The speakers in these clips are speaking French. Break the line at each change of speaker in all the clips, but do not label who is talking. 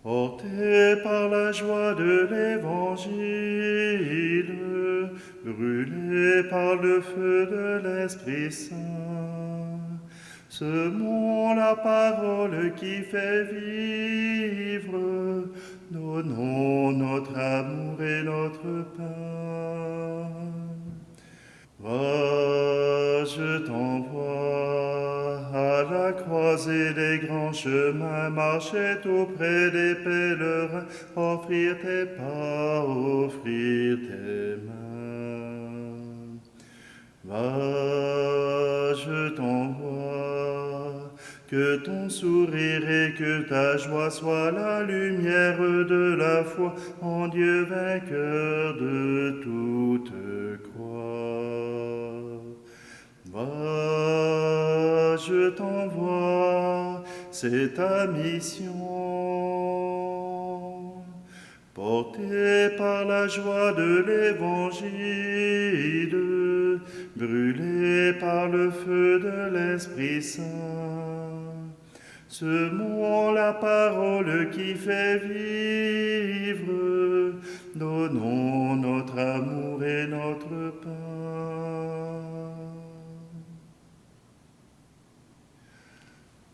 Portés par la joie de l'Évangile, brûlés par le feu de l'Esprit Saint, semons la parole qui fait vivre, donnons notre amour et notre pain. Va, je t'envoie à la croisée des grands chemins, marcher auprès des pèlerins, offrir tes pas, offrir tes mains. Va, je t'envoie, que ton sourire et que ta joie soient la lumière de la foi en Dieu vainqueur de toute croix. Va, je t'envoie, c'est ta mission. Porté par la joie de l'Évangile, brûlé par le feu de l'Esprit Saint, semons la parole qui fait vivre, donnons notre amour et notre pain.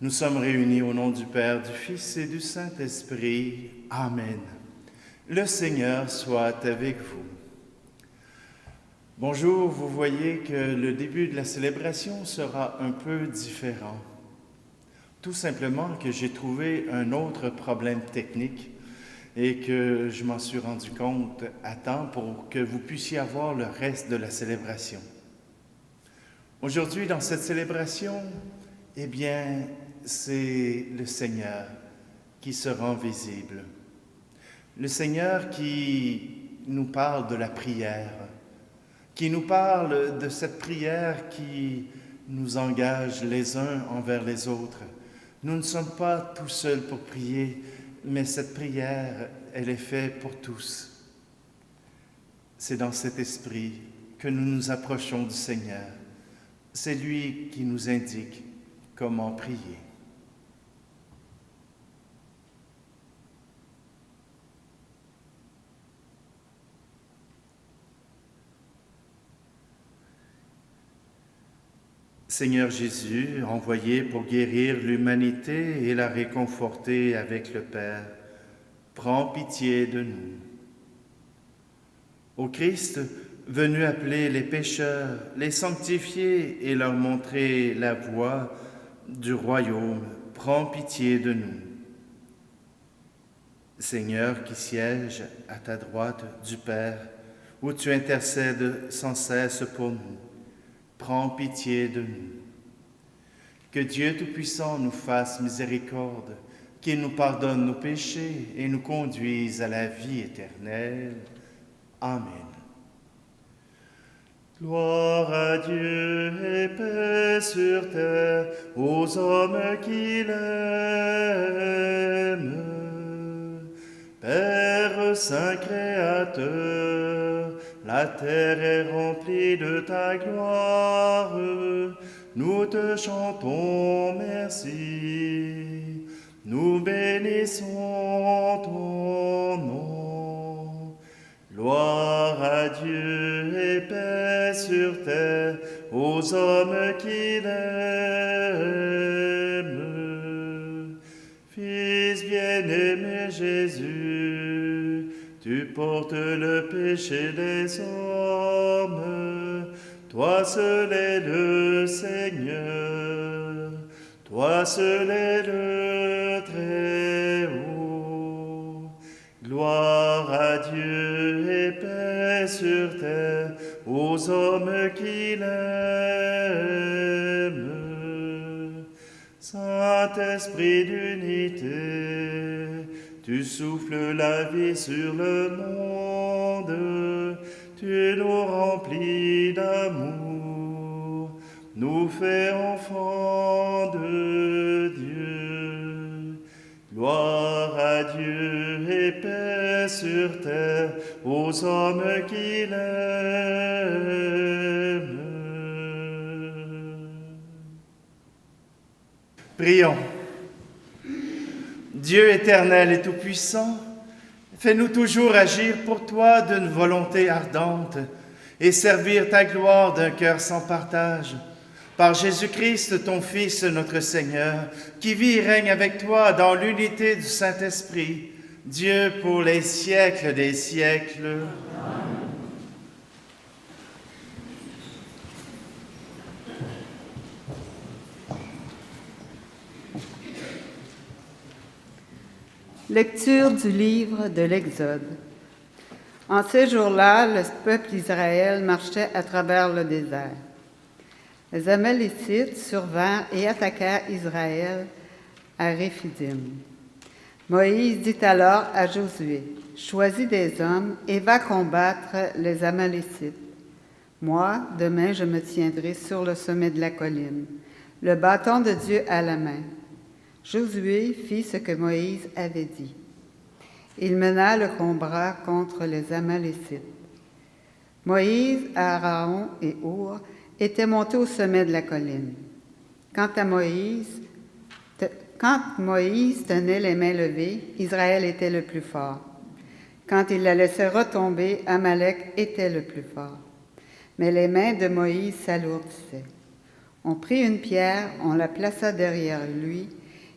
Nous sommes réunis au nom du Père, du Fils et du Saint-Esprit. Amen. Le Seigneur soit avec vous. Bonjour, vous voyez que le début de la célébration sera un peu différent. Tout simplement que j'ai trouvé un autre problème technique et que je m'en suis rendu compte à temps pour que vous puissiez avoir le reste de la célébration. Aujourd'hui, dans cette célébration, eh bien, c'est le Seigneur qui se rend visible. Le Seigneur qui nous parle de la prière, qui nous parle de cette prière qui nous engage les uns envers les autres. Nous ne sommes pas tout seuls pour prier, mais cette prière, elle est faite pour tous. C'est dans cet esprit que nous nous approchons du Seigneur. C'est lui qui nous indique comment prier. Seigneur Jésus, envoyé pour guérir l'humanité et la réconforter avec le Père, prends pitié de nous. Ô Christ, venu appeler les pécheurs, les sanctifier et leur montrer la voie du royaume, prends pitié de nous. Seigneur qui siège à ta droite du Père, où tu intercèdes sans cesse pour nous, prends pitié de nous. Que Dieu Tout-Puissant nous fasse miséricorde, qu'il nous pardonne nos péchés et nous conduise à la vie éternelle. Amen. Gloire à Dieu et paix sur terre aux hommes qu'il aime. Père Saint Créateur, la terre est remplie de ta gloire. Nous te chantons merci. Nous bénissons ton nom. Gloire à Dieu et paix sur terre aux hommes qu'il aime. Fils bien-aimé Jésus, tu portes le péché des hommes. Toi seul es le Seigneur, toi seul es le Très-Haut. Gloire à Dieu et paix sur terre aux hommes qu'il aime. Saint-Esprit d'unité, tu souffles la vie sur le monde, tu nous remplis d'amour, nous fais enfants de Dieu. Gloire à Dieu et paix sur terre aux hommes qu'il aime. Prions. Dieu éternel et tout-puissant, fais-nous toujours agir pour toi d'une volonté ardente et servir ta gloire d'un cœur sans partage. Par Jésus-Christ, ton Fils, notre Seigneur, qui vit et règne avec toi dans l'unité du Saint-Esprit, Dieu pour les siècles des siècles.
Lecture du livre de l'Exode. En ces jours-là, le peuple d'Israël marchait à travers le désert. Les Amalécites survinrent et attaquèrent Israël à Réphidim. Moïse dit alors à Josué, « Choisis des hommes et va combattre les Amalécites. Moi, demain, je me tiendrai sur le sommet de la colline, le bâton de Dieu à la main. » Josué fit ce que Moïse avait dit. Il mena le combat contre les Amalécites. Moïse, Aaron et Our étaient montés au sommet de la colline. Quand Moïse tenait les mains levées, Israël était le plus fort. Quand il la laissait retomber, Amalek était le plus fort. Mais les mains de Moïse s'alourdissaient. On prit une pierre, on la plaça derrière lui,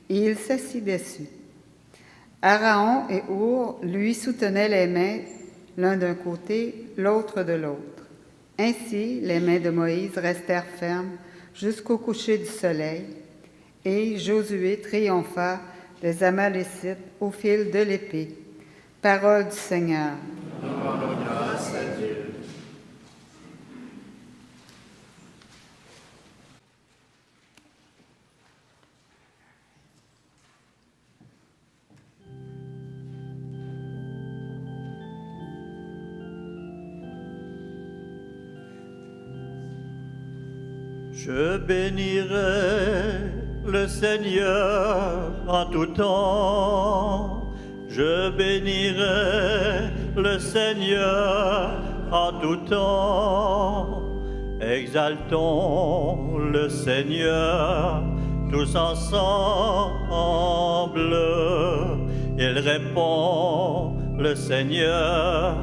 et il s'assit dessus. Aaron et Our lui soutenaient les mains, l'un d'un côté, l'autre de l'autre. Ainsi, les mains de Moïse restèrent fermes jusqu'au coucher du soleil, et Josué triompha des Amalécites au fil de l'épée. Parole du Seigneur.
Nous rendons grâce à Dieu.
Je bénirai le Seigneur en tout temps. Je bénirai le Seigneur en tout temps. Exaltons le Seigneur tous ensemble. Il répond, le Seigneur,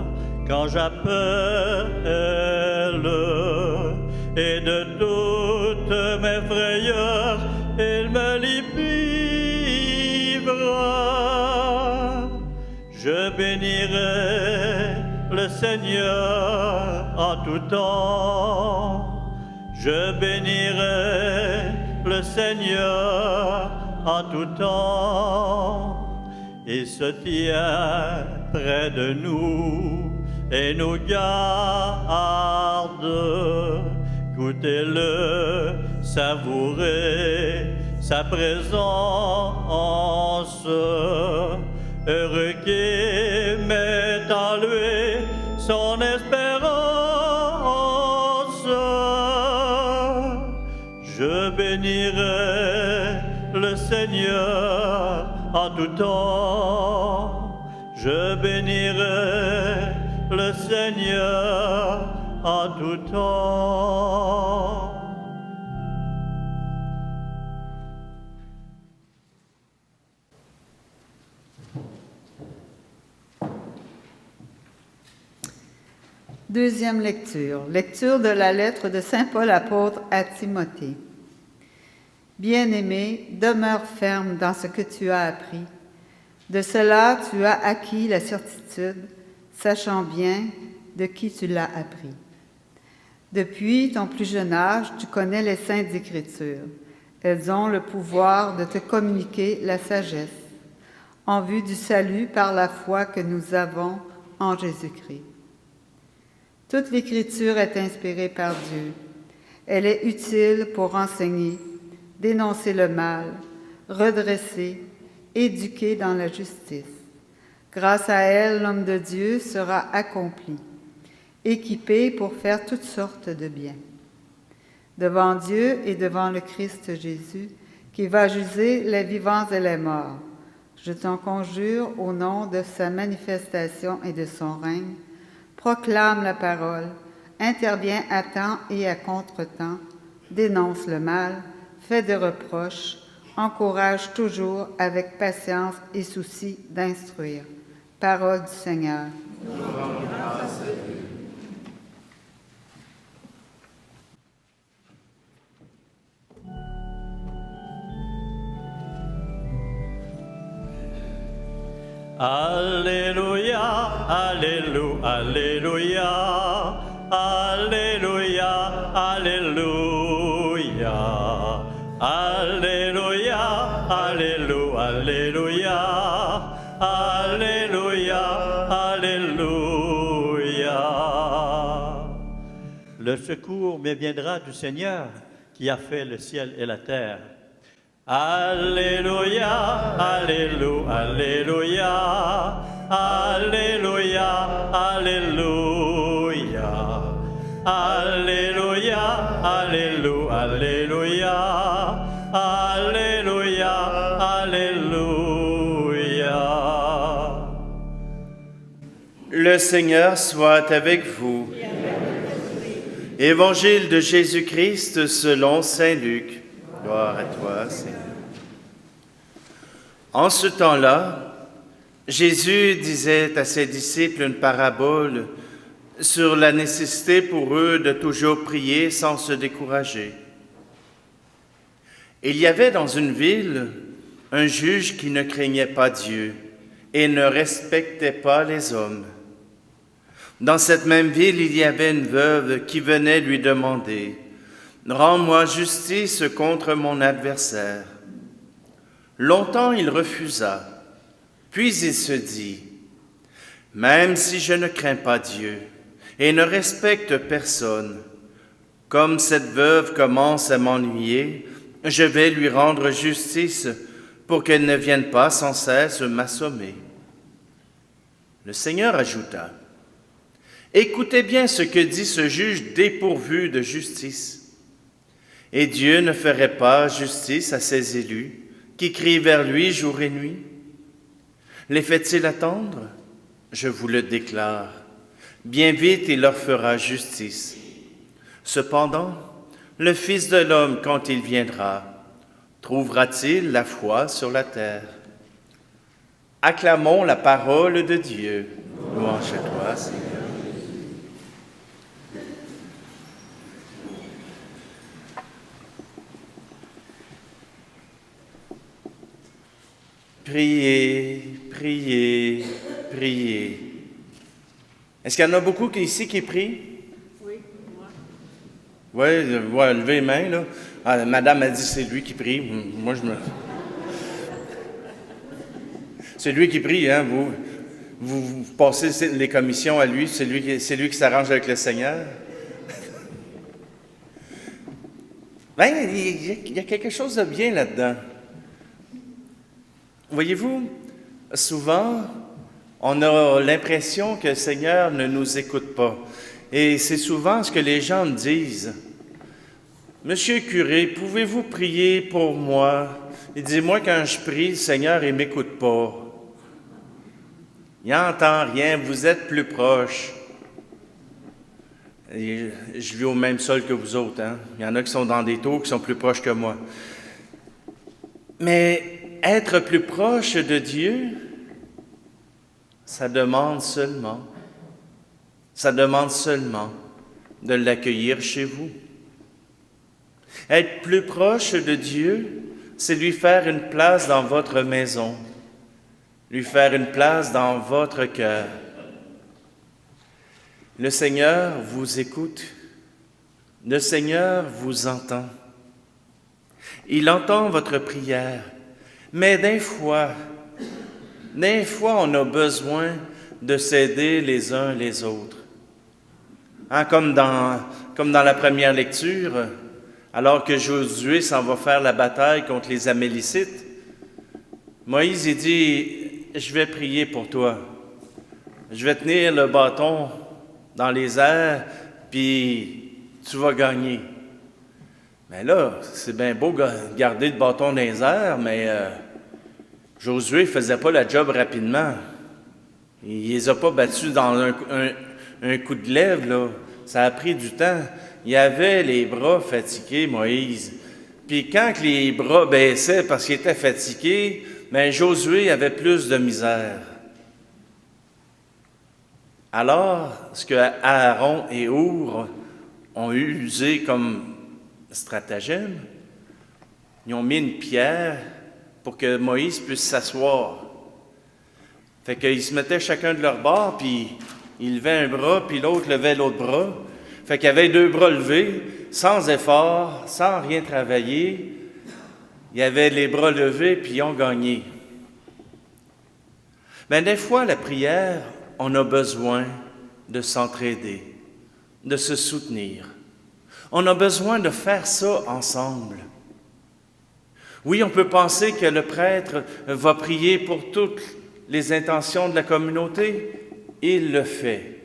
quand j'appelle, et de toutes mes frayeurs, il me libère. Je bénirai le Seigneur en tout temps. Je bénirai le Seigneur en tout temps. Il se tient près de nous et nous garde. Goûtez-le, savourez sa présence. Heureux qui met en lui son espérance. Je bénirai le Seigneur en tout temps. Je bénirai le Seigneur en tout temps.
Deuxième lecture. Lecture de la lettre de saint Paul apôtre à Timothée. Bien-aimé, demeure ferme dans ce que tu as appris. De cela, tu as acquis la certitude, sachant bien de qui tu l'as appris. Depuis ton plus jeune âge, tu connais les saintes Écritures. Elles ont le pouvoir de te communiquer la sagesse, en vue du salut par la foi que nous avons en Jésus-Christ. Toute l'Écriture est inspirée par Dieu. Elle est utile pour enseigner, dénoncer le mal, redresser, éduquer dans la justice. Grâce à elle, l'homme de Dieu sera accompli, équipé pour faire toutes sortes de biens. Devant Dieu et devant le Christ Jésus, qui va juger les vivants et les morts, je t'en conjure au nom de sa manifestation et de son règne, proclame la parole, interviens à temps et à contre-temps, dénonce le mal, fais des reproches, encourage toujours avec patience et souci d'instruire. Parole du Seigneur.
Alléluia, Alléluia, Alléluia, Alléluia, Alléluia, Alléluia, Alléluia, Alléluia, Alléluia. Le secours me viendra du Seigneur qui a fait le ciel et la terre. Alléluia, Alléluia, Alléluia, Alléluia, Alléluia, Alléluia, Alléluia, Alléluia, Alléluia.
Le Seigneur soit avec vous. Évangile de Jésus-Christ selon saint Luc. Gloire à toi, Seigneur. En ce temps-là, Jésus disait à ses disciples une parabole sur la nécessité pour eux de toujours prier sans se décourager. Il y avait dans une ville un juge qui ne craignait pas Dieu et ne respectait pas les hommes. Dans cette même ville, il y avait une veuve qui venait lui demander « Rends-moi justice contre mon adversaire. » Longtemps, il refusa. Puis il se dit « Même si je ne crains pas Dieu et ne respecte personne, comme cette veuve commence à m'ennuyer, je vais lui rendre justice pour qu'elle ne vienne pas sans cesse m'assommer. » Le Seigneur ajouta « Écoutez bien ce que dit ce juge dépourvu de justice. Et Dieu ne ferait pas justice à ses élus qui crient vers lui jour et nuit? Les fait-il attendre? Je vous le déclare. Bien vite, il leur fera justice. Cependant, le Fils de l'homme, quand il viendra, trouvera-t-il la foi sur la terre? Acclamons la parole de Dieu. Louange à toi, Seigneur. Priez, priez, priez. Est-ce qu'il y en a beaucoup ici qui prient? Oui, moi. Oui, levez les mains, là. Ah, madame a dit c'est lui qui prie. Moi, C'est lui qui prie, hein, vous passez les commissions à lui, c'est lui qui s'arrange avec le Seigneur. Bien, il y a quelque chose de bien là-dedans. Voyez-vous, souvent, on a l'impression que le Seigneur ne nous écoute pas. Et c'est souvent ce que les gens me disent. « Monsieur le curé, pouvez-vous prier pour moi? » Il dit, « Moi, quand je prie, le Seigneur, il ne m'écoute pas. Il n'entend rien, vous êtes plus proche. » Et je vis au même sol que vous autres. Hein? Il y en a qui sont dans des tours qui sont plus proches que moi. Mais être plus proche de Dieu, ça demande seulement de l'accueillir chez vous. Être plus proche de Dieu, c'est lui faire une place dans votre maison, lui faire une place dans votre cœur. Le Seigneur vous écoute, le Seigneur vous entend. Il entend votre prière, mais des fois, on a besoin de s'aider les uns les autres. Hein, comme dans la première lecture, alors que Josué s'en va faire la bataille contre les Amalecites, Moïse il dit « Je vais prier pour toi. Je vais tenir le bâton dans les airs, puis tu vas gagner. » Mais là, c'est bien beau garder le bâton dans les airs, mais Josué ne faisait pas la job rapidement. Il ne les a pas battus dans un coup de lèvre, là. Ça a pris du temps. Il avait les bras fatigués, Moïse. Puis quand les bras baissaient parce qu'il était fatigué, bien Josué avait plus de misère. Alors, ce que Aaron et Hur ont usé comme stratagème, ils ont mis une pierre pour que Moïse puisse s'asseoir. Fait qu'ils se mettaient chacun de leur bord, puis ils levaient un bras, puis l'autre levait l'autre bras. Fait qu'il y avait 2 bras levés, sans effort, sans rien travailler. Il y avait les bras levés, puis ils ont gagné. Mais des fois, la prière, on a besoin de s'entraider, de se soutenir. On a besoin de faire ça ensemble. Oui, on peut penser que le prêtre va prier pour toutes les intentions de la communauté. Il le fait.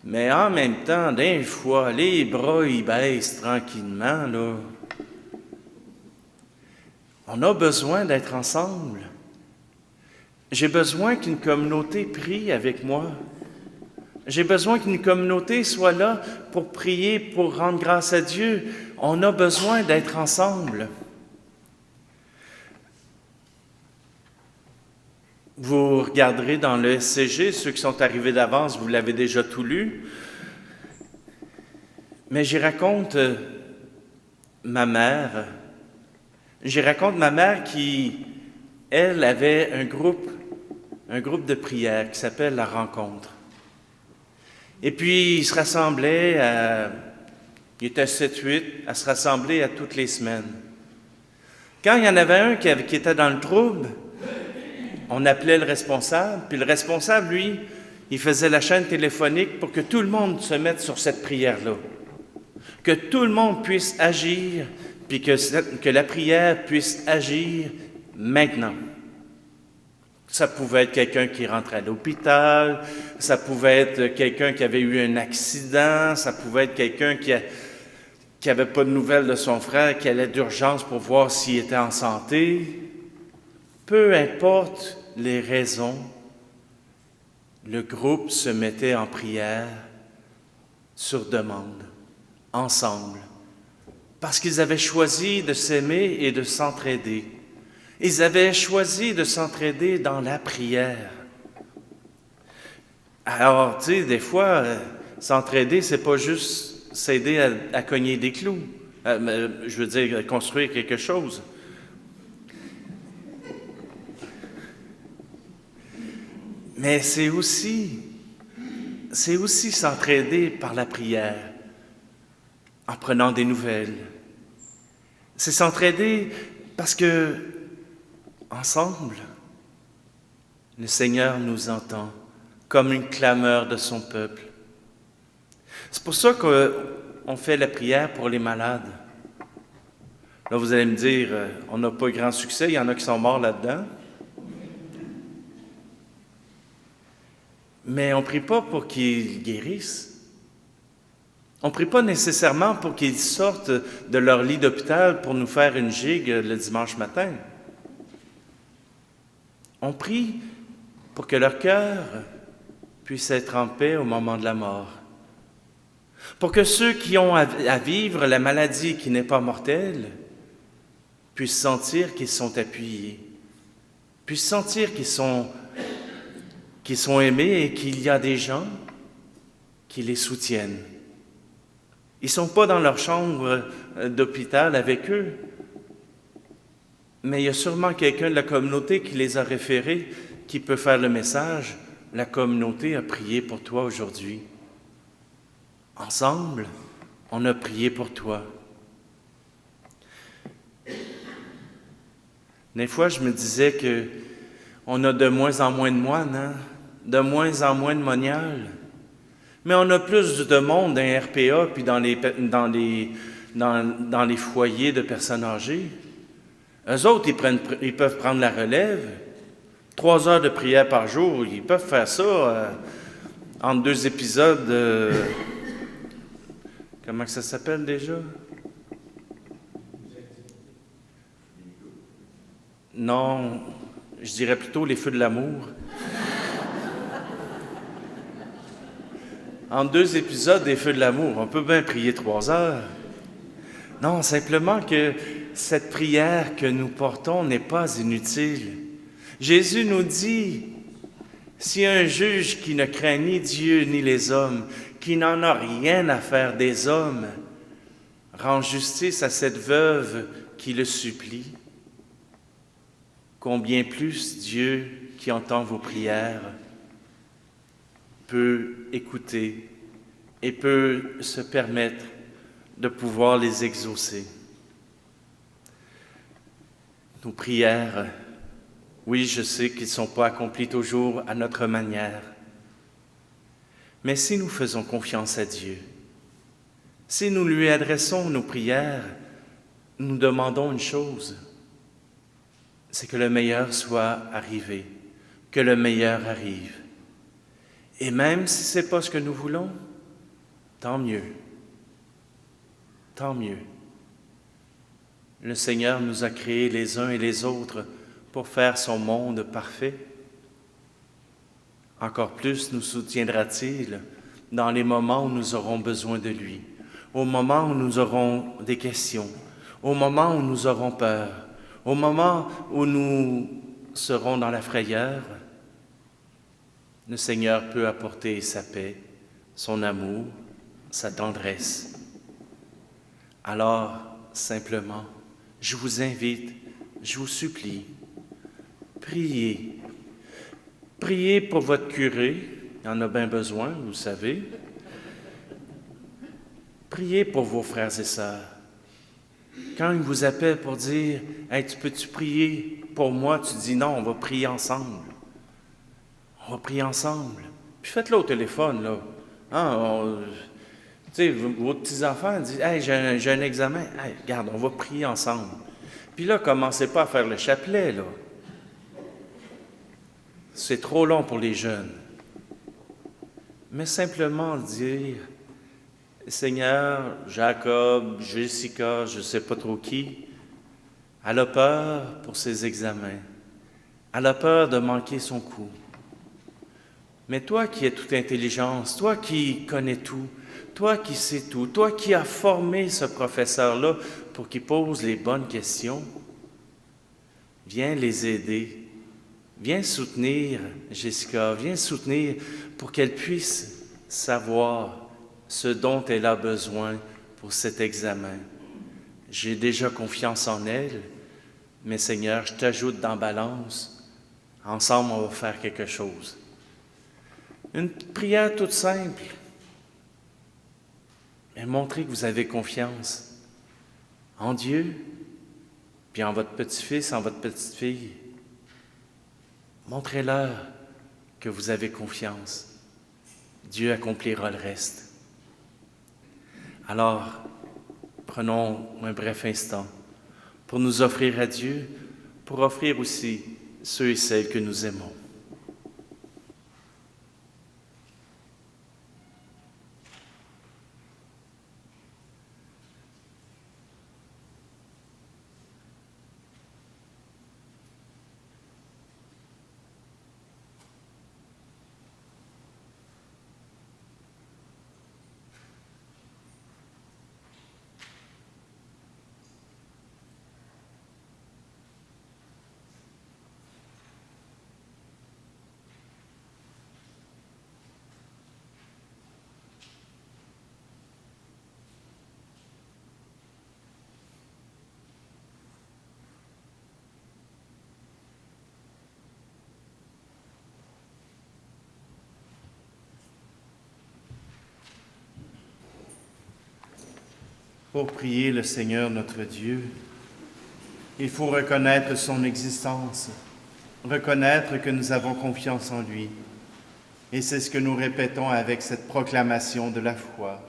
Mais en même temps, des fois, les bras, ils baissent tranquillement, là. On a besoin d'être ensemble. J'ai besoin qu'une communauté prie avec moi. J'ai besoin qu'une communauté soit là pour prier, pour rendre grâce à Dieu. On a besoin d'être ensemble. Vous regarderez dans le SCG, ceux qui sont arrivés d'avance, vous l'avez déjà tout lu. Mais j'y raconte ma mère. J'y raconte ma mère qui, elle, avait un groupe de prière qui s'appelle La Rencontre. Et puis, ils se rassemblaient, il était 7-8, à se rassembler à toutes les semaines. Quand il y en avait un qui était dans le trouble, on appelait le responsable, puis le responsable, lui, il faisait la chaîne téléphonique pour que tout le monde se mette sur cette prière-là. Que tout le monde puisse agir, puis que la prière puisse agir maintenant. Ça pouvait être quelqu'un qui rentrait à l'hôpital, ça pouvait être quelqu'un qui avait eu un accident, ça pouvait être quelqu'un qui n'avait pas de nouvelles de son frère, qui allait d'urgence pour voir s'il était en santé. Peu importe les raisons, le groupe se mettait en prière sur demande, ensemble, parce qu'ils avaient choisi de s'aimer et de s'entraider. Ils avaient choisi de s'entraider dans la prière. Alors, tu sais, des fois, s'entraider, c'est pas juste s'aider à cogner des clous. Je veux dire, construire quelque chose. Mais c'est aussi s'entraider par la prière, en prenant des nouvelles. C'est s'entraider parce que, ensemble, le Seigneur nous entend comme une clameur de son peuple. C'est pour ça qu'on fait la prière pour les malades. Là, vous allez me dire, on n'a pas grand succès, il y en a qui sont morts là-dedans. Mais on ne prie pas pour qu'ils guérissent. On ne prie pas nécessairement pour qu'ils sortent de leur lit d'hôpital pour nous faire une gigue le dimanche matin. On prie pour que leur cœur puisse être en paix au moment de la mort. Pour que ceux qui ont à vivre la maladie qui n'est pas mortelle puissent sentir qu'ils sont appuyés, puissent sentir qu'ils sont aimés et qu'il y a des gens qui les soutiennent. Ils ne sont pas dans leur chambre d'hôpital avec eux, mais il y a sûrement quelqu'un de la communauté qui les a référés, qui peut faire le message. La communauté a prié pour toi aujourd'hui. Ensemble, on a prié pour toi. Des fois, je me disais qu'on a de moins en moins de moines, hein? De moins en moins de moniales. Mais on a plus de monde dans les RPA puis dans les foyers de personnes âgées. Eux autres, ils peuvent prendre la relève. 3 heures de prière par jour, ils peuvent faire ça entre 2 épisodes. Comment ça s'appelle déjà? Non, je dirais plutôt les feux de l'amour. En 2 épisodes des feux de l'amour, on peut bien prier 3 heures. Non, simplement que cette prière que nous portons n'est pas inutile. Jésus nous dit, si un juge qui ne craint ni Dieu ni les hommes, qui n'en a rien à faire des hommes, rend justice à cette veuve qui le supplie, combien plus Dieu qui entend vos prières peut écouter et peut se permettre de pouvoir les exaucer. Nos prières, oui, je sais qu'ils ne sont pas accomplis toujours à notre manière, mais si nous faisons confiance à Dieu, si nous lui adressons nos prières, nous demandons une chose, c'est que le meilleur soit arrivé, que le meilleur arrive. Et même si ce n'est pas ce que nous voulons, tant mieux. Tant mieux. Le Seigneur nous a créés les uns et les autres pour faire son monde parfait. Encore plus nous soutiendra-t-il dans les moments où nous aurons besoin de lui, au moment où nous aurons des questions, au moment où nous aurons peur, au moment où nous serons dans la frayeur. Le Seigneur peut apporter sa paix, son amour, sa tendresse. Alors, simplement, je vous invite, je vous supplie, priez. Priez pour votre curé, il en a bien besoin, vous le savez. Priez pour vos frères et sœurs. Quand ils vous appellent pour dire « Hey, peux-tu prier pour moi? » Tu dis « Non, on va prier ensemble. » On va prier ensemble. Puis faites-le au téléphone, là. Hein, tu sais, vos petits-enfants disent « Hey, j'ai un examen. Hey, regarde, on va prier ensemble. » Puis là, commencez pas à faire le chapelet, là. C'est trop long pour les jeunes. Mais simplement dire « Seigneur, Jacob, Jessica, je ne sais pas trop qui, elle a peur pour ses examens. Elle a peur de manquer son coup. Mais toi qui es toute intelligence, toi qui connais tout, toi qui sais tout, toi qui as formé ce professeur-là pour qu'il pose les bonnes questions, viens les aider. Viens soutenir Jessica, viens soutenir pour qu'elle puisse savoir ce dont elle a besoin pour cet examen. J'ai déjà confiance en elle, mais Seigneur, je t'ajoute dans balance. Ensemble, on va faire quelque chose. Une prière toute simple, mais montrez que vous avez confiance en Dieu, puis en votre petit-fils, en votre petite-fille. Montrez-leur que vous avez confiance. Dieu accomplira le reste. Alors, prenons un bref instant pour nous offrir à Dieu, pour offrir aussi ceux et celles que nous aimons. Pour prier le Seigneur notre Dieu, il faut reconnaître son existence, reconnaître que nous avons confiance en lui. Et c'est ce que nous répétons avec cette proclamation de la foi.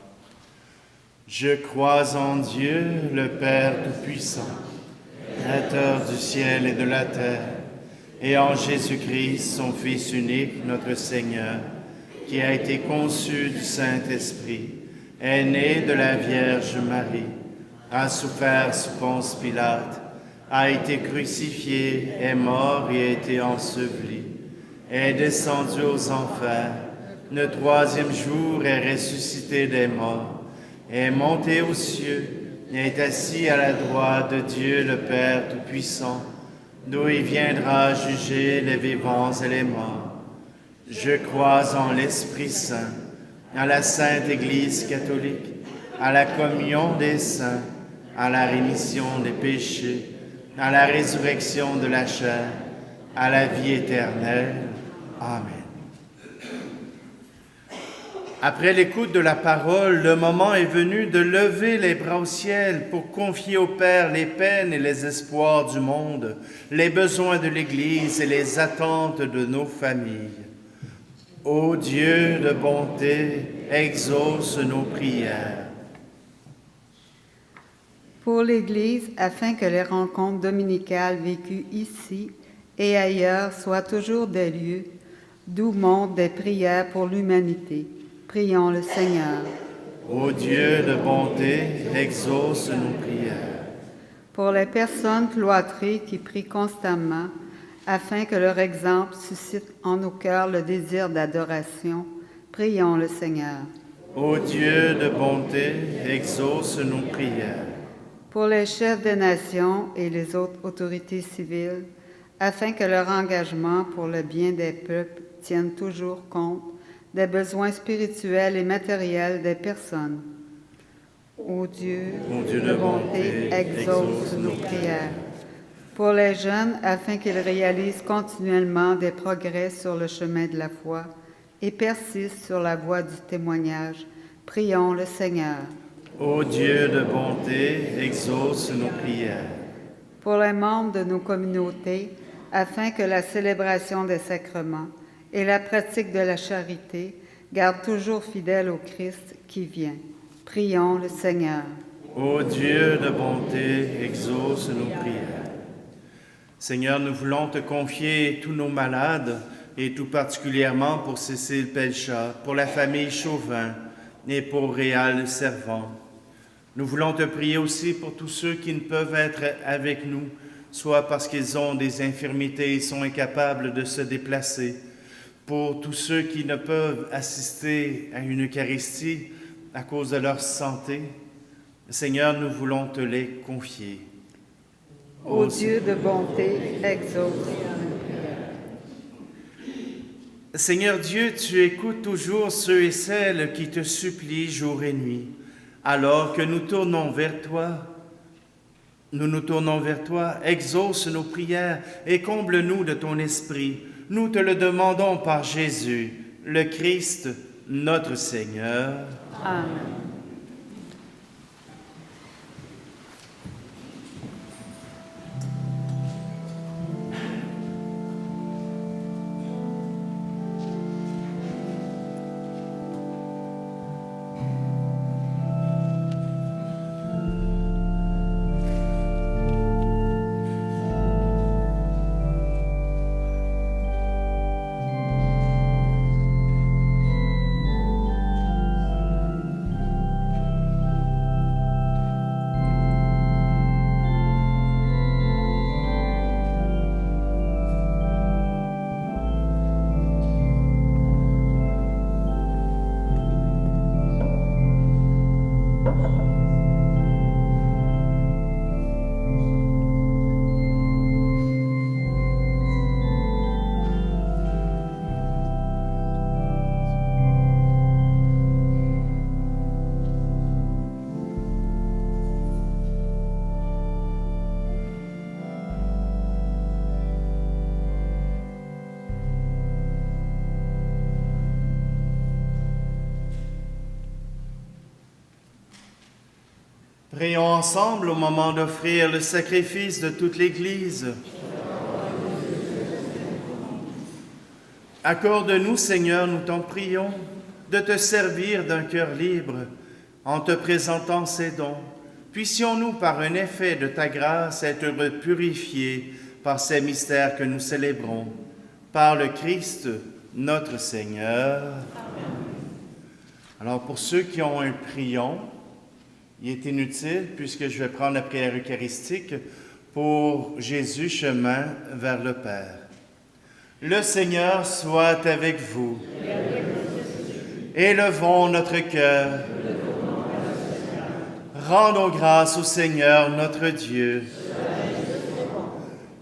Je crois en Dieu, le Père Tout-Puissant, Créateur du ciel et de la terre, et en Jésus-Christ, son Fils unique, notre Seigneur, qui a été conçu du Saint-Esprit, est né de la Vierge Marie, a souffert sous Ponce Pilate, a été crucifié, est mort et a été enseveli, est descendu aux enfers, le troisième jour est ressuscité des morts, est monté aux cieux, est assis à la droite de Dieu le Père Tout-Puissant, d'où il viendra juger les vivants et les morts. Je crois en l'Esprit Saint, à la Sainte Église catholique, à la communion des saints, à la rémission des péchés, à la résurrection de la chair, à la vie éternelle. Amen. Après l'écoute de la parole, le moment est venu de lever les bras au ciel pour confier au Père les peines et les espoirs du monde, les besoins de l'Église et les attentes de nos familles. Ô Dieu de bonté, exauce nos prières.
Pour l'Église, afin que les rencontres dominicales vécues ici et ailleurs soient toujours des lieux d'où montent des prières pour l'humanité. Prions le Seigneur.
Ô Dieu de bonté, exauce nos prières.
Pour les personnes cloîtrées qui prient constamment, afin que leur exemple suscite en nos cœurs le désir d'adoration, prions le Seigneur.
Ô Dieu de bonté, exauce nos prières.
Pour les chefs des nations et les autres autorités civiles, afin que leur engagement pour le bien des peuples tienne toujours compte des besoins spirituels et matériels des personnes. Ô Dieu de bonté, exauce nos prières. Pour les jeunes, afin qu'ils réalisent continuellement des progrès sur le chemin de la foi et persistent sur la voie du témoignage, prions le Seigneur.
Ô Dieu de bonté, exauce nos prières.
Pour les membres de nos communautés, afin que la célébration des sacrements et la pratique de la charité gardent toujours fidèles au Christ qui vient. Prions le Seigneur.
Ô Dieu de bonté, exauce nos prières. Seigneur, nous voulons te confier tous nos malades, et tout particulièrement pour Cécile Pelchat, pour la famille Chauvin et pour Réal Servant. Nous voulons te prier aussi pour tous ceux qui ne peuvent être avec nous, soit parce qu'ils ont des infirmités et sont incapables de se déplacer, pour tous ceux qui ne peuvent assister à une Eucharistie à cause de leur santé. Seigneur, nous voulons te les confier.
Ô Dieu de bonté, exauce nos prières.
Seigneur Dieu, tu écoutes toujours ceux et celles qui te supplient jour et nuit. Alors que nous nous tournons vers toi, exauce nos prières et comble-nous de ton esprit. Nous te le demandons par Jésus, le Christ, notre Seigneur.
Amen.
Prions ensemble au moment d'offrir le sacrifice de toute l'Église. Accorde-nous, Seigneur, nous t'en prions, de te servir d'un cœur libre en te présentant ces dons. Puissions-nous, par un effet de ta grâce, être purifiés par ces mystères que nous célébrons. Par le Christ, notre Seigneur. Amen. Alors, pour ceux qui ont un prion, il est inutile puisque je vais prendre la prière eucharistique pour Jésus, chemin vers le Père. Le Seigneur soit avec vous. Élevons notre cœur. Rendons grâce au Seigneur notre Dieu.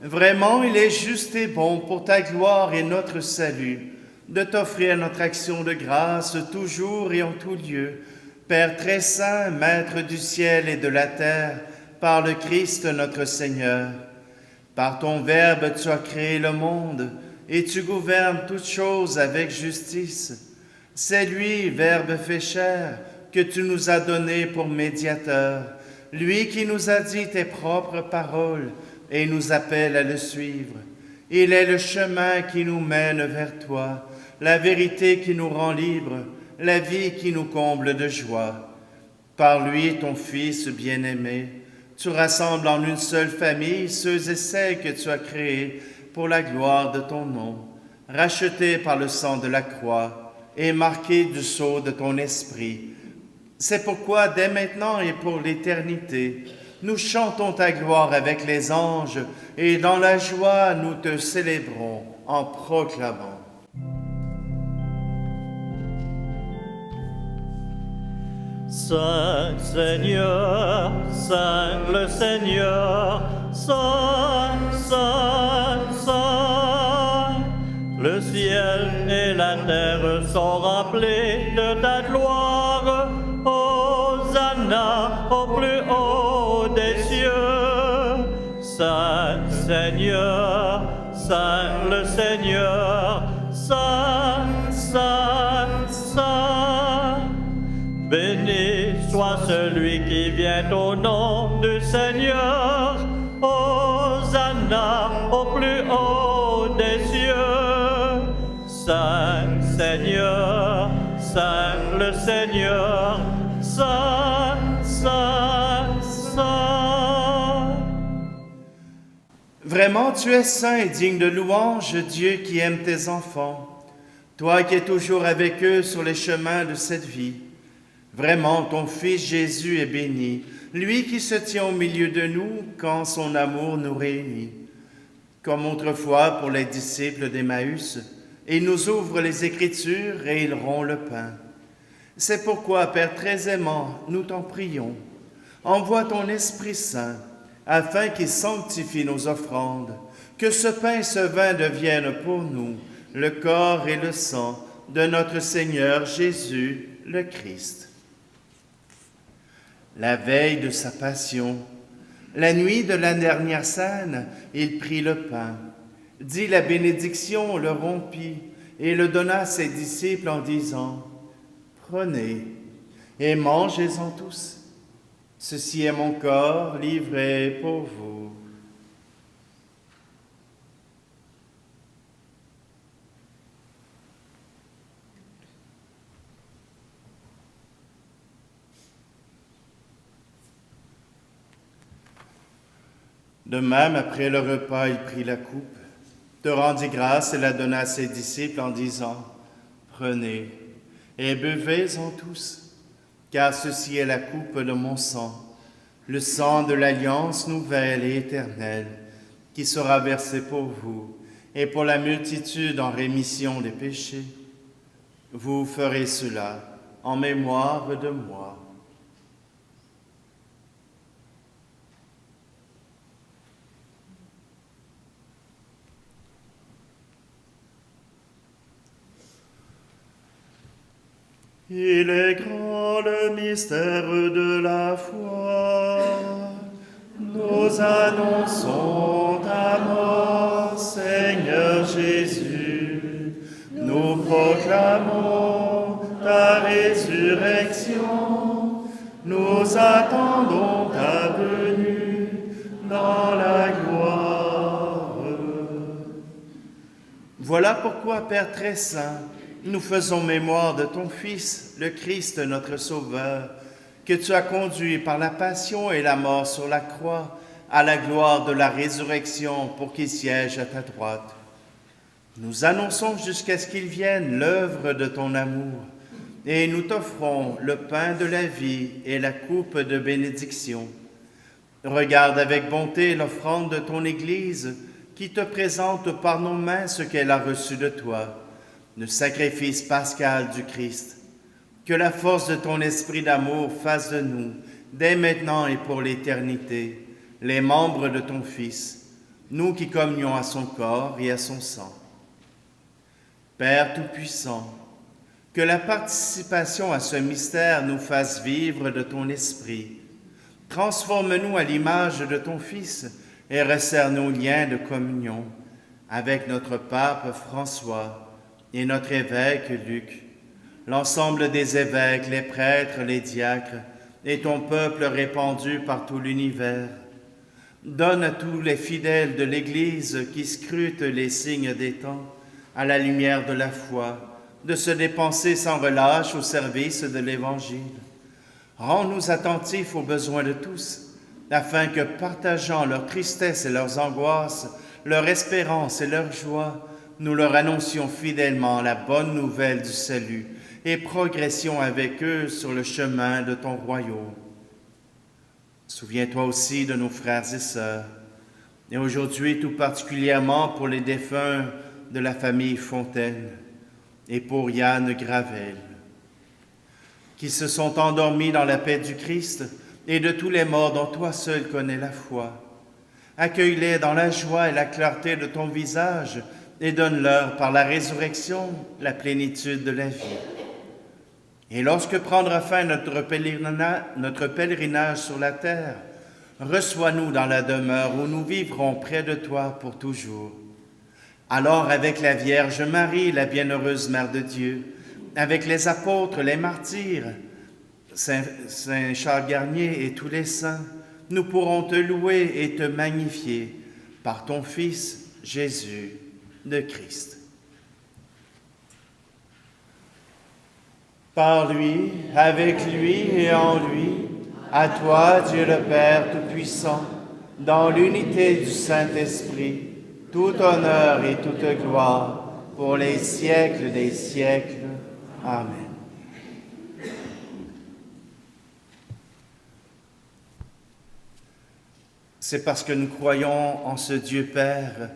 Vraiment, il est juste et bon pour ta gloire et notre salut de t'offrir notre action de grâce toujours et en tout lieu, Père très saint, Maître du ciel et de la terre, par le Christ notre Seigneur. Par ton Verbe, tu as créé le monde et tu gouvernes toutes choses avec justice. C'est lui, Verbe fait chair, que tu nous as donné pour médiateur, lui qui nous a dit tes propres paroles et nous appelle à le suivre. Il est le chemin qui nous mène vers toi, la vérité qui nous rend libres, la vie qui nous comble de joie. Par lui, ton Fils bien-aimé, tu rassembles en une seule famille ceux et celles que tu as créés pour la gloire de ton nom, rachetés par le sang de la croix et marqués du sceau de ton esprit. C'est pourquoi, dès maintenant et pour l'éternité, nous chantons ta gloire avec les anges et dans la joie nous te célébrons en proclamant.
Saint Seigneur, Saint le Seigneur, Saint, Saint, Saint. Le ciel et la terre sont remplis de ta gloire. Hosanna au plus haut des cieux. Saint Seigneur, Saint le Seigneur, Saint, Saint, Saint. Béni soit celui qui vient au nom du Seigneur. Hosanna au plus haut des cieux. Saint Seigneur, Saint le Seigneur, Saint, Saint, Saint.
Vraiment, tu es saint et digne de louange, Dieu qui aime tes enfants, toi qui es toujours avec eux sur les chemins de cette vie. Vraiment, ton Fils Jésus est béni, lui qui se tient au milieu de nous quand son amour nous réunit. Comme autrefois pour les disciples d'Emmaüs, il nous ouvre les Écritures et il rompt le pain. C'est pourquoi, Père très aimant, nous t'en prions. Envoie ton Esprit Saint, afin qu'il sanctifie nos offrandes, que ce pain et ce vin deviennent pour nous le corps et le sang de notre Seigneur Jésus, le Christ. La veille de sa passion, la nuit de la dernière scène, il prit le pain, dit la bénédiction, le rompit et le donna à ses disciples en disant « Prenez et mangez-en tous. Ceci est mon corps livré pour vous. » De même, après le repas, il prit la coupe, te rendit grâce et la donna à ses disciples en disant « Prenez et buvez-en tous, car ceci est la coupe de mon sang, le sang de l'alliance nouvelle et éternelle, qui sera versé pour vous et pour la multitude en rémission des péchés. Vous ferez cela en mémoire de moi. » Il est grand le mystère de la foi. Nous annonçons ta mort, Seigneur Jésus. Nous proclamons ta résurrection. Nous attendons ta venue dans la gloire. Voilà pourquoi, Père très saint, nous faisons mémoire de ton Fils, le Christ, notre Sauveur, que tu as conduit par la passion et la mort sur la croix à la gloire de la résurrection pour qu'il siège à ta droite. Nous annonçons jusqu'à ce qu'il vienne l'œuvre de ton amour et nous t'offrons le pain de la vie et la coupe de bénédiction. Regarde avec bonté l'offrande de ton Église qui te présente par nos mains ce qu'elle a reçu de toi, le sacrifice pascal du Christ. Que la force de ton esprit d'amour fasse de nous dès maintenant et pour l'éternité, les membres de ton Fils, nous qui communions à son corps et à son sang. Père Tout-Puissant, que la participation à ce mystère nous fasse vivre de ton esprit. Transforme-nous à l'image de ton Fils et resserre nos liens de communion avec notre pape François et notre évêque Luc, l'ensemble des évêques, les prêtres, les diacres et ton peuple répandu par tout l'univers. Donne à tous les fidèles de l'Église qui scrutent les signes des temps, à la lumière de la foi, de se dépenser sans relâche au service de l'Évangile. Rends-nous attentifs aux besoins de tous, afin que, partageant leur tristesse et leurs angoisses, leur espérance et leur joie, nous leur annoncions fidèlement la bonne nouvelle du salut et progressions avec eux sur le chemin de ton royaume. Souviens-toi aussi de nos frères et sœurs, et aujourd'hui tout particulièrement pour les défunts de la famille Fontaine et pour Yann Gravel, qui se sont endormis dans la paix du Christ et de tous les morts dont toi seul connais la foi. Accueille-les dans la joie et la clarté de ton visage et donne-leur par la résurrection la plénitude de la vie. Et lorsque prendra fin notre pèlerinage sur la terre, reçois-nous dans la demeure où nous vivrons près de toi pour toujours. Alors avec la Vierge Marie, la bienheureuse Mère de Dieu, avec les apôtres, les martyrs, Saint Charles Garnier et tous les saints, nous pourrons te louer et te magnifier par ton Fils Jésus de Christ. Par lui, avec lui et en lui, à toi, Dieu le Père Tout-Puissant, dans l'unité du Saint-Esprit, tout honneur et toute gloire pour les siècles des siècles. Amen. C'est parce que nous croyons en ce Dieu Père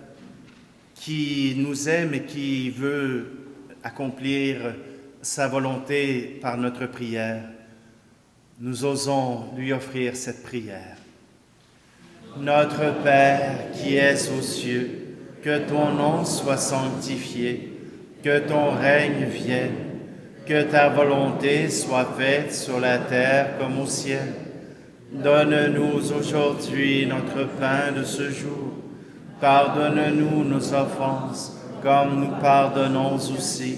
qui nous aime et qui veut accomplir sa volonté par notre prière. Nous osons lui offrir cette prière. Notre Père qui es aux cieux, que ton nom soit sanctifié, que ton règne vienne, que ta volonté soit faite sur la terre comme au ciel. Donne-nous aujourd'hui notre pain de ce jour. Pardonne-nous nos offenses, comme nous pardonnons aussi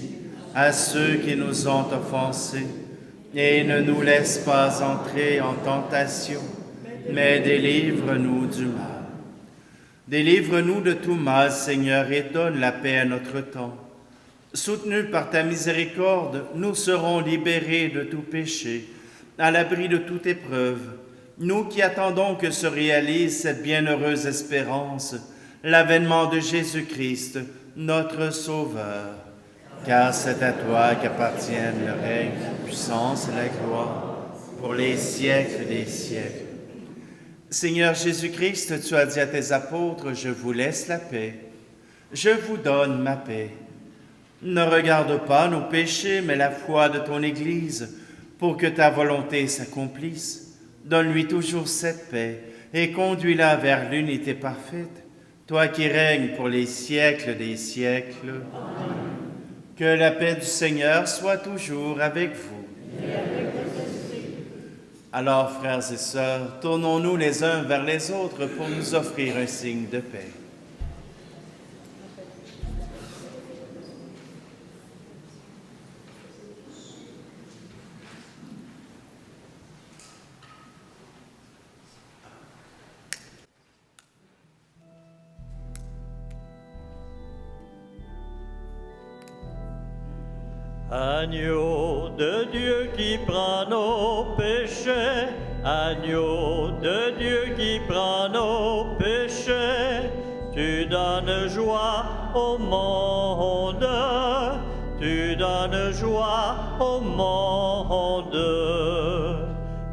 à ceux qui nous ont offensés. Et ne nous laisse pas entrer en tentation, mais délivre-nous du mal. Délivre-nous de tout mal, Seigneur, et donne la paix à notre temps. Soutenus par ta miséricorde, nous serons libérés de tout péché, à l'abri de toute épreuve. Nous qui attendons que se réalise cette bienheureuse espérance, l'avènement de Jésus-Christ, notre Sauveur. Car c'est à toi qu'appartiennent le règne, la puissance et la gloire, pour les siècles des siècles. Seigneur Jésus-Christ, tu as dit à tes apôtres, « Je vous laisse la paix, je vous donne ma paix. » Ne regarde pas nos péchés, mais la foi de ton Église, pour que ta volonté s'accomplisse. Donne-lui toujours cette paix et conduis-la vers l'unité parfaite, toi qui règnes pour les siècles des siècles. Amen. Que la paix du Seigneur soit toujours avec vous. Et avec votre esprit. Alors, frères et sœurs, tournons-nous les uns vers les autres pour nous offrir un signe de paix.
Agneau de Dieu qui prend nos péchés, agneau de Dieu qui prend nos péchés, tu donnes joie au monde, tu donnes joie au monde.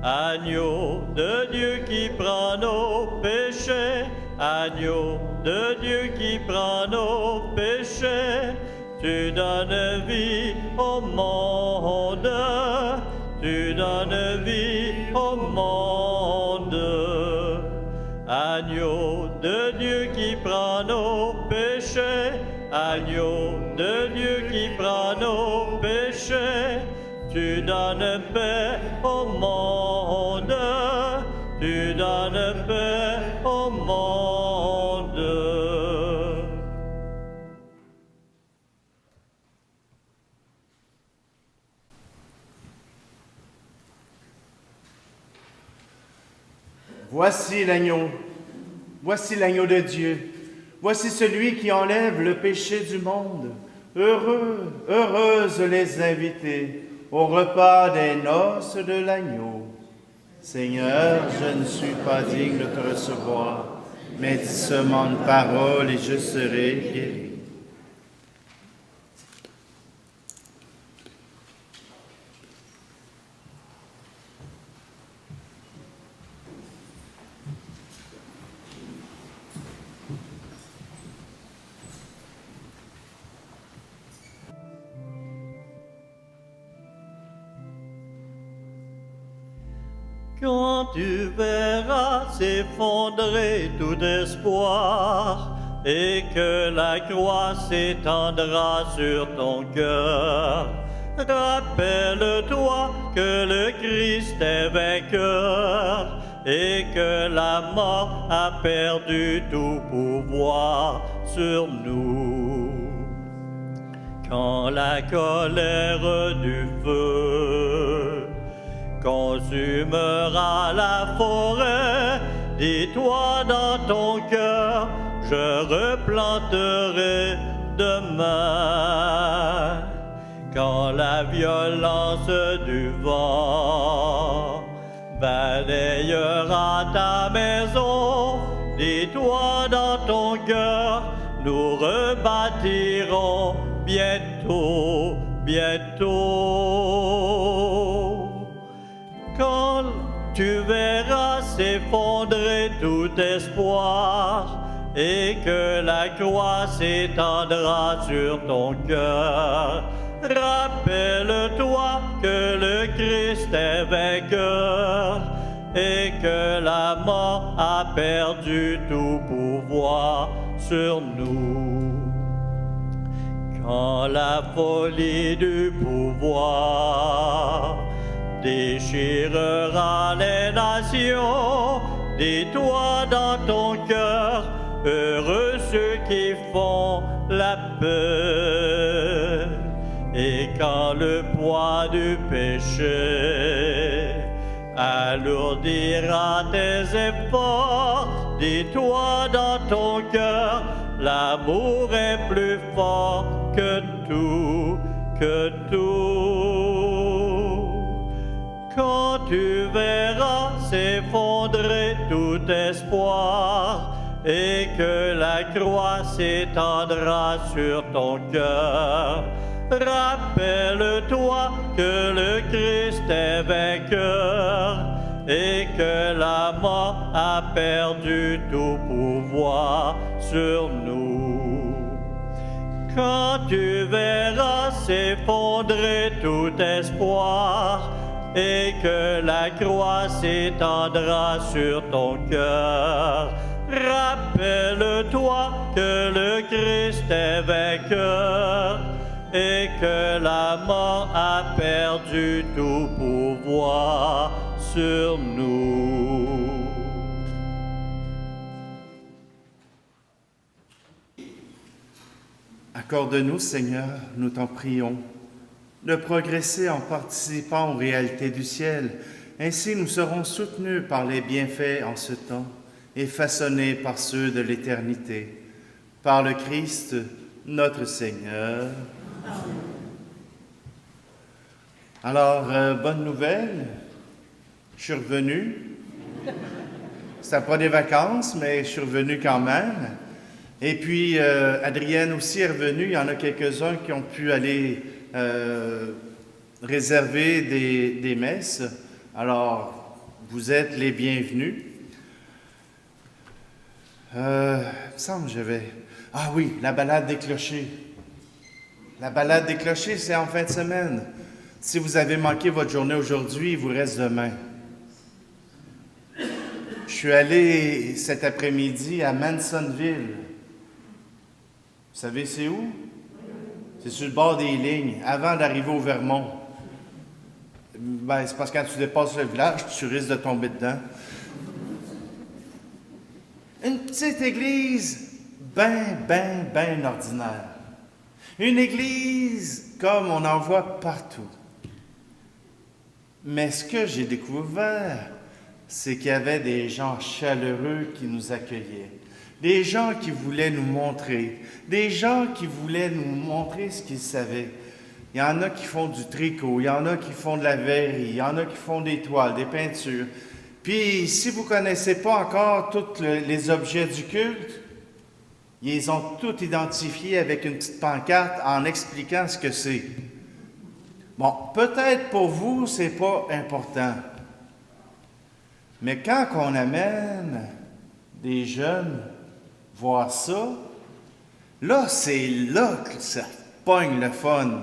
Agneau de Dieu qui prend nos péchés, agneau de Dieu qui prend nos péchés, tu donnes vie au monde, tu donnes vie au monde. Tu donnes paix au monde, tu donnes paix au monde.
Voici l'agneau de Dieu, voici celui qui enlève le péché du monde. Heureux, heureuses les invités au repas des noces de l'agneau. Seigneur, je ne suis pas digne de te recevoir, mais dis seulement une parole et je serai guéri.
Quand tu verras s'effondrer tout espoir et que la croix s'étendra sur ton cœur, rappelle-toi que le Christ est vainqueur et que la mort a perdu tout pouvoir sur nous. Quand la colère du feu consumera la forêt, dis-toi dans ton cœur, je replanterai demain. Quand la violence du vent balayera ta maison, dis-toi dans ton cœur, nous rebâtirons bientôt, bientôt. Quand tu verras s'effondrer tout espoir et que la croix s'étendra sur ton cœur, rappelle-toi que le Christ est vainqueur et que la mort a perdu tout pouvoir sur nous. Quand la folie du pouvoir déchirera les nations, dis-toi dans ton cœur, heureux ceux qui font la paix. Et quand le poids du péché alourdira tes efforts, dis-toi dans ton cœur, l'amour est plus fort que tout, que tout. Quand tu verras s'effondrer tout espoir et que la croix s'étendra sur ton cœur, rappelle-toi que le Christ est vainqueur et que la mort a perdu tout pouvoir sur nous. Quand tu verras s'effondrer tout espoir et que la croix s'étendra sur ton cœur, rappelle-toi que le Christ est vainqueur et que la mort a perdu tout pouvoir sur nous.
Accorde-nous, Seigneur, nous t'en prions, de progresser en participant aux réalités du ciel. Ainsi, nous serons soutenus par les bienfaits en ce temps et façonnés par ceux de l'éternité. Par le Christ, notre Seigneur. Alors, bonne nouvelle, je suis revenu. C'était pas des vacances, mais je suis revenu quand même. Et puis, Adrienne aussi est revenue. Il y en a quelques-uns qui ont pu aller réserver des messes. Alors, vous êtes les bienvenus. Il me semble que j'avais... Ah oui, la balade des clochers. La balade des clochers, c'est en fin de semaine. Si vous avez manqué votre journée aujourd'hui, il vous reste demain. Je suis allé cet après-midi à Mansonville. Vous savez c'est où? C'est sur le bord des lignes, avant d'arriver au Vermont. Ben, c'est parce que quand tu dépasses le village, tu risques de tomber dedans. Une petite église ben ordinaire. Une église comme on en voit partout. Mais ce que j'ai découvert, c'est qu'il y avait des gens chaleureux qui nous accueillaient. Des gens qui voulaient nous montrer. Des gens qui voulaient nous montrer ce qu'ils savaient. Il y en a qui font du tricot, il y en a qui font de la verrerie, il y en a qui font des toiles, des peintures. Puis, si vous ne connaissez pas encore tous les objets du culte, ils ont tous identifiés avec une petite pancarte en expliquant ce que c'est. Bon, peut-être pour vous, c'est pas important. Mais quand on amène des jeunes voir ça, là, c'est là que ça pogne le fun.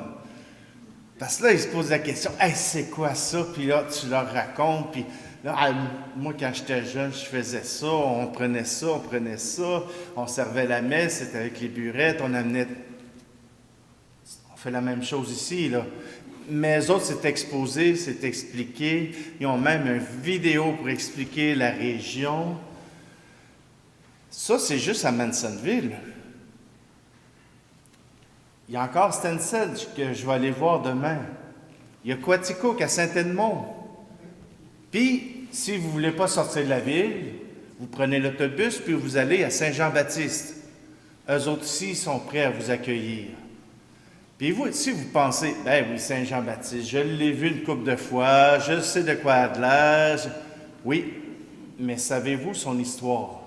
Parce que là, ils se posent la question, « Hey, c'est quoi ça? » Puis là, tu leur racontes, puis là, moi, quand j'étais jeune, je faisais ça, on prenait ça, on servait la messe, c'était avec les burettes, on fait la même chose ici, là. Mais eux autres, c'est exposé, c'est expliqué. Ils ont même une vidéo pour expliquer la région. Ça, c'est juste à Mansonville. Il y a encore Stansted que je vais aller voir demain. Il y a Quaticook à Saint-Edmond. Puis, si vous ne voulez pas sortir de la ville, vous prenez l'autobus, puis vous allez à Saint-Jean-Baptiste. Eux autres aussi, ils sont prêts à vous accueillir. Puis vous, si vous pensez, ben oui, Saint-Jean-Baptiste, je l'ai vu une couple de fois, je sais de quoi elle a l'air. Oui, mais savez-vous son histoire?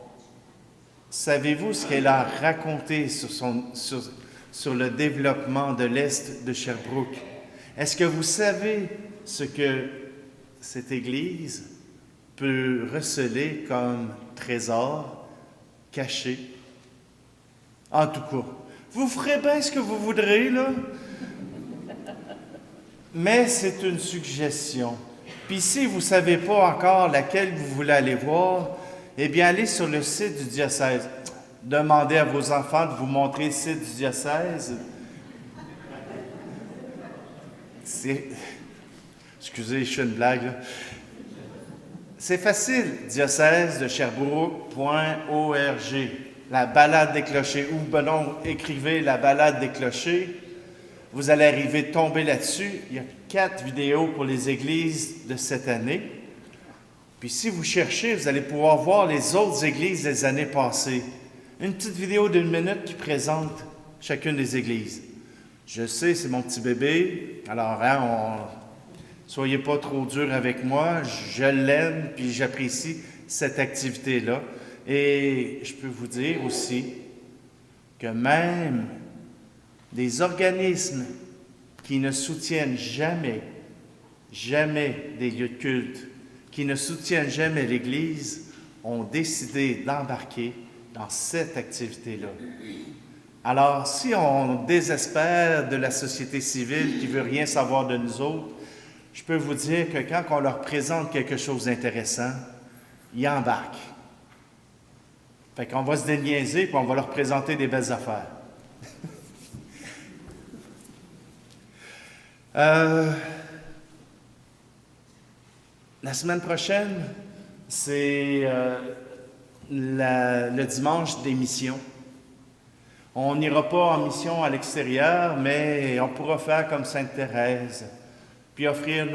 Savez-vous ce qu'elle a raconté sur le développement de l'Est de Sherbrooke? Est-ce que vous savez ce que cette Église peut receler comme trésor caché? En tout cas, vous ferez bien ce que vous voudrez, là. Mais c'est une suggestion. Puis si vous ne savez pas encore laquelle vous voulez aller voir, eh bien, allez sur le site du diocèse. Demandez à vos enfants de vous montrer le site du diocèse. Excusez, je fais une blague, là. C'est facile, diocèse de Sherbrooke.org. La balade des clochers, ou ben non, écrivez la balade des clochers, vous allez arriver tomber là-dessus. Il y a 4 vidéos pour les églises de cette année. Puis si vous cherchez, vous allez pouvoir voir les autres églises des années passées. Une petite vidéo d'1 minute qui présente chacune des églises. Je sais, c'est mon petit bébé, alors soyez pas trop dur avec moi, je l'aime, puis j'apprécie cette activité-là. Et je peux vous dire aussi que même des organismes qui ne soutiennent jamais des lieux de culte, qui ne soutiennent jamais l'Église, ont décidé d'embarquer dans cette activité-là. Alors, si on désespère de la société civile qui ne veut rien savoir de nous autres, je peux vous dire que quand on leur présente quelque chose d'intéressant, ils embarquent. Fait qu'on va se déniaiser, puis on va leur présenter des belles affaires. La semaine prochaine, c'est le dimanche des missions. On n'ira pas en mission à l'extérieur, mais on pourra faire comme Sainte Thérèse, puis offrir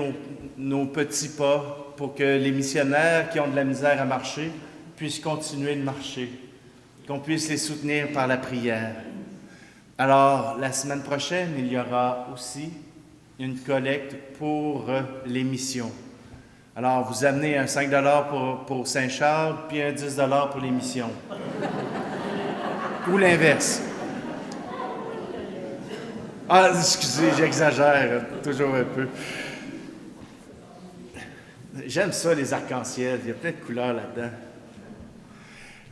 nos petits pas pour que les missionnaires qui ont de la misère à marcher puissent continuer de marcher, qu'on puisse les soutenir par la prière. Alors, la semaine prochaine, il y aura aussi une collecte pour les missions. Alors, vous amenez un 5 $ pour Saint-Charles, puis un 10 $ pour les missions. Ou l'inverse. Ah, excusez, j'exagère toujours un peu. J'aime ça, les arcs-en-ciel. Il y a plein de couleurs là-dedans.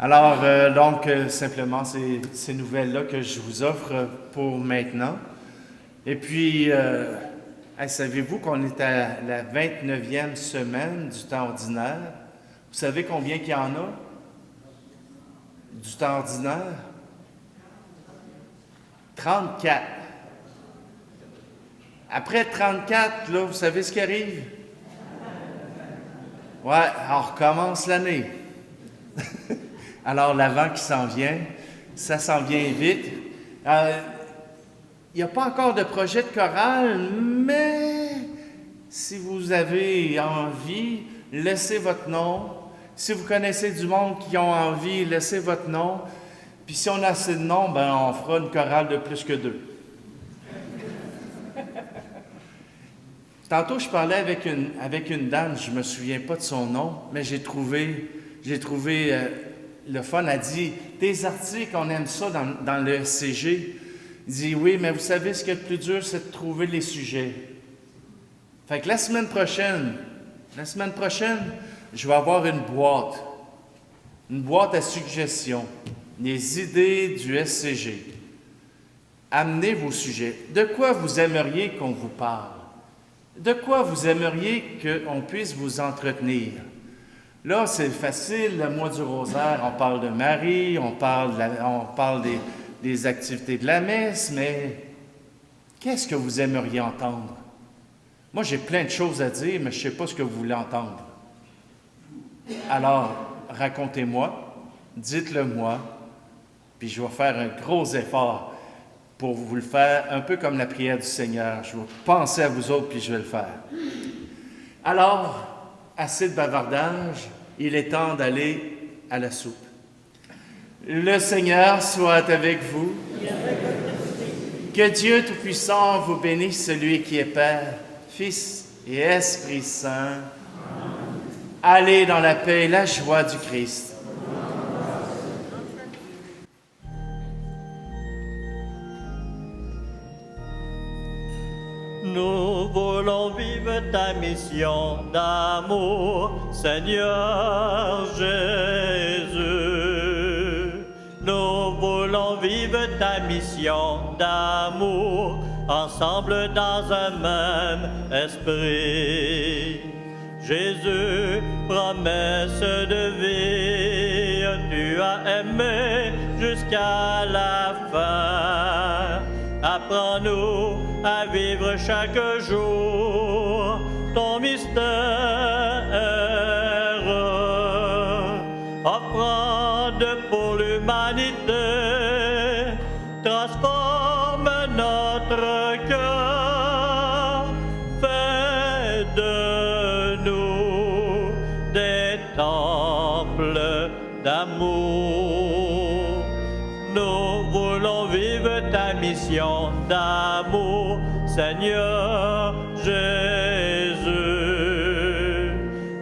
Alors, simplement, c'est ces nouvelles-là que je vous offre pour maintenant. Et puis, savez-vous qu'on est à la 29e semaine du temps ordinaire? Vous savez combien qu'il y en a du temps ordinaire? 34. Après 34, là, vous savez ce qui arrive? Ouais, on recommence l'année. Alors, l'Avent qui s'en vient, ça s'en vient vite. Il n'y a pas encore de projet de chorale, mais si vous avez envie, laissez votre nom. Si vous connaissez du monde qui ont envie, laissez votre nom. Puis si on a assez de noms, ben on fera une chorale de plus que 2. Tantôt, je parlais avec une dame, je ne me souviens pas de son nom, mais j'ai trouvé le fun. Elle dit, tes articles, on aime ça dans le SCG. Il dit, oui, mais vous savez, ce qui est le plus dur, c'est de trouver les sujets. Fait que la semaine prochaine, je vais avoir une boîte à suggestions, les idées du SCG. Amenez vos sujets. De quoi vous aimeriez qu'on vous parle? De quoi vous aimeriez qu'on puisse vous entretenir? Là, c'est facile, le mois du rosaire, on parle de Marie, on parle des activités de la messe, mais qu'est-ce que vous aimeriez entendre? Moi, j'ai plein de choses à dire, mais je ne sais pas ce que vous voulez entendre. Alors, racontez-moi, dites-le moi, puis je vais faire un gros effort pour vous le faire, un peu comme la prière du Seigneur. Je vais penser à vous autres, puis je vais le faire. Alors, assez de bavardage, il est temps d'aller à la soupe. Le Seigneur soit avec vous. Que Dieu Tout-Puissant vous bénisse, celui qui est Père, Fils et Esprit Saint. Allez dans la paix et la joie du Christ.
Nous voulons vivre ta mission d'amour, Seigneur Jésus. Nous voulons vivre ta mission d'amour, ensemble dans un même esprit. Jésus, promesse de vie, tu as aimé jusqu'à la fin. Apprends-nous à vivre chaque jour ton mystère. Offrande pour l'humanité, transforme notre cœur. Fais de nous des temples d'amour. Nous voulons vivre ta mission d'amour, Seigneur Jésus.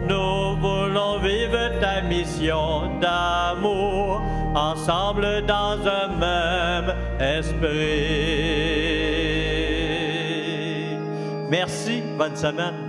Nous voulons vivre ta mission d'amour, ensemble dans un même esprit. Merci, bonne semaine.